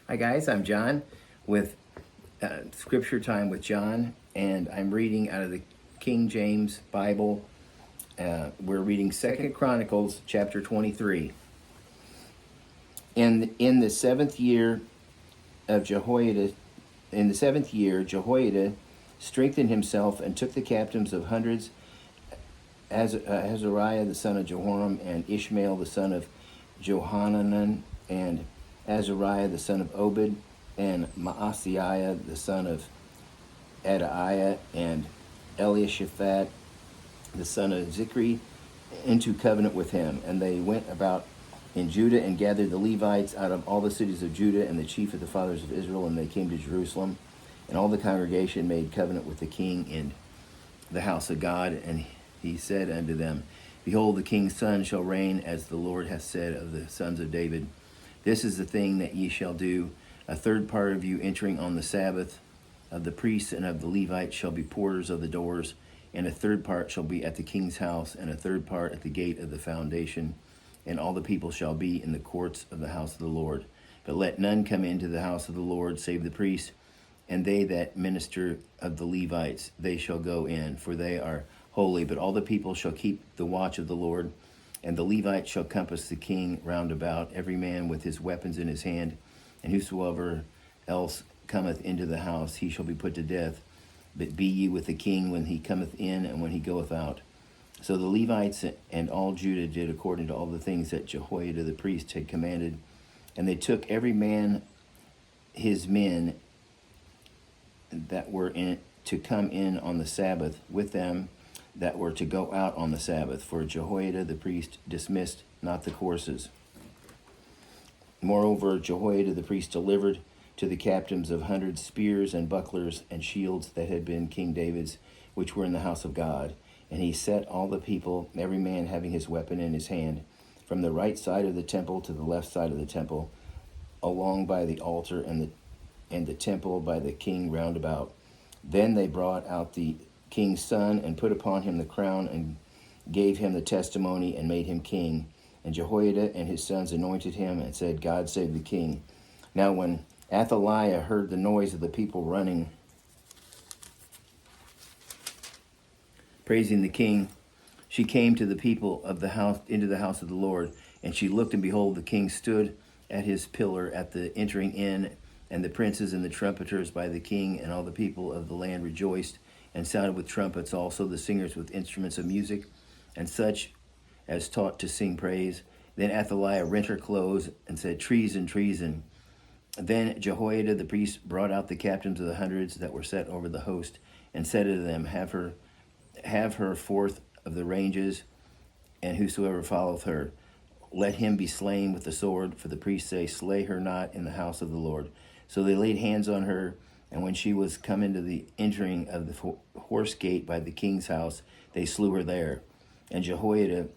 Hi guys, I'm John with Scripture Time with John, and I'm reading out of the King James Bible. We're reading 2 Chronicles chapter 23. In the seventh year of Jehoiada, Jehoiada strengthened himself and took the captives of hundreds, Azariah the son of Jehoram, and Ishmael the son of Johanan, and Azariah the son of Obed, and Maaseiah the son of Adaiah, and Eliashaphat the son of Zichri, into covenant with him. And they went about in Judah and gathered the Levites out of all the cities of Judah and the chief of the fathers of Israel, and they came to Jerusalem. And all the congregation made covenant with the king in the house of God. And he said unto them, Behold, the king's son shall reign, as the Lord hath said of the sons of David. This is the thing that ye shall do. A third part of you entering on the Sabbath of the priests and of the Levites shall be porters of the doors, and a third part shall be at the king's house, and a third part at the gate of the foundation. And all the people shall be in the courts of the house of the Lord. But let none come into the house of the Lord save the priests, and they that minister of the Levites, they shall go in, for they are holy. But all the people shall keep the watch of the Lord, and the Levites shall compass the king round about, every man with his weapons in his hand. And whosoever else cometh into the house, he shall be put to death. But be ye with the king when he cometh in and when he goeth out. So the Levites and all Judah did according to all the things that Jehoiada the priest had commanded. And they took every man his men that were in to come in on the Sabbath with them that were to go out on the Sabbath. For Jehoiada the priest dismissed not the courses. Moreover, Jehoiada the priest delivered to the captains of hundreds spears and bucklers and shields that had been King David's, which were in the house of God. And he set all the people, every man having his weapon in his hand, from the right side of the temple to the left side of the temple, along by the altar and the temple by the king round about. Then they brought out the king's son and put upon him the crown and gave him the testimony and made him king. And Jehoiada and his sons anointed him and said, God save the king. Now when Athaliah heard the noise of the people running, praising the king, she came to the people of the house, into the house of the Lord. And she looked, and behold, the king stood at his pillar at the entering in, and the princes and the trumpeters by the king, and all the people of the land rejoiced, and sounded with trumpets, also the singers with instruments of music, and such as taught to sing praise. Then Athaliah rent her clothes, and said, Treason, treason. Then Jehoiada the priest brought out the captains of the hundreds that were set over the host, and said unto them, Have her forth of the ranges, and whosoever followeth her, let him be slain with the sword. For the priests say, Slay her not in the house of the Lord. So they laid hands on her, and when she was come into the entering of the horse gate by the king's house, they slew her there. And Jehoiada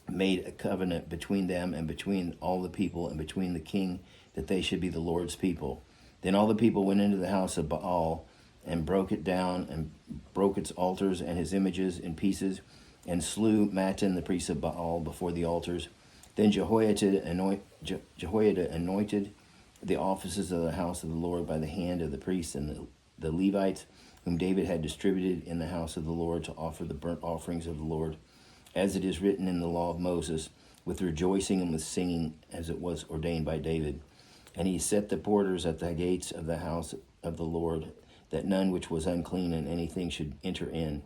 made a covenant between them and between all the people and between the king, that they should be the Lord's people. Then all the people went into the house of Baal and broke it down and broke its altars and his images in pieces, and slew Mattan the priest of Baal before the altars. Then Jehoiada anointed the offices of the house of the Lord by the hand of the priests and the Levites, whom David had distributed in the house of the Lord to offer the burnt offerings of the Lord, as it is written in the law of Moses, with rejoicing and with singing, as it was ordained by David. And he set the porters at the gates of the house of the Lord, that none which was unclean in anything should enter in.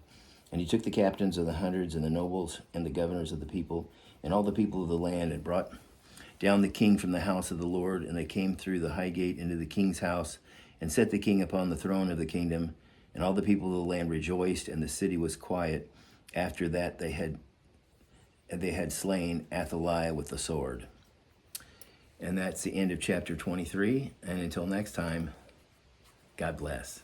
And he took the captains of the hundreds and the nobles and the governors of the people and all the people of the land, and brought down the king from the house of the Lord. And they came through the high gate into the king's house, and set the king upon the throne of the kingdom. And all the people of the land rejoiced, and the city was quiet. After that they had slain Athaliah with the sword. And that's the end of chapter 23. And until next time, God bless.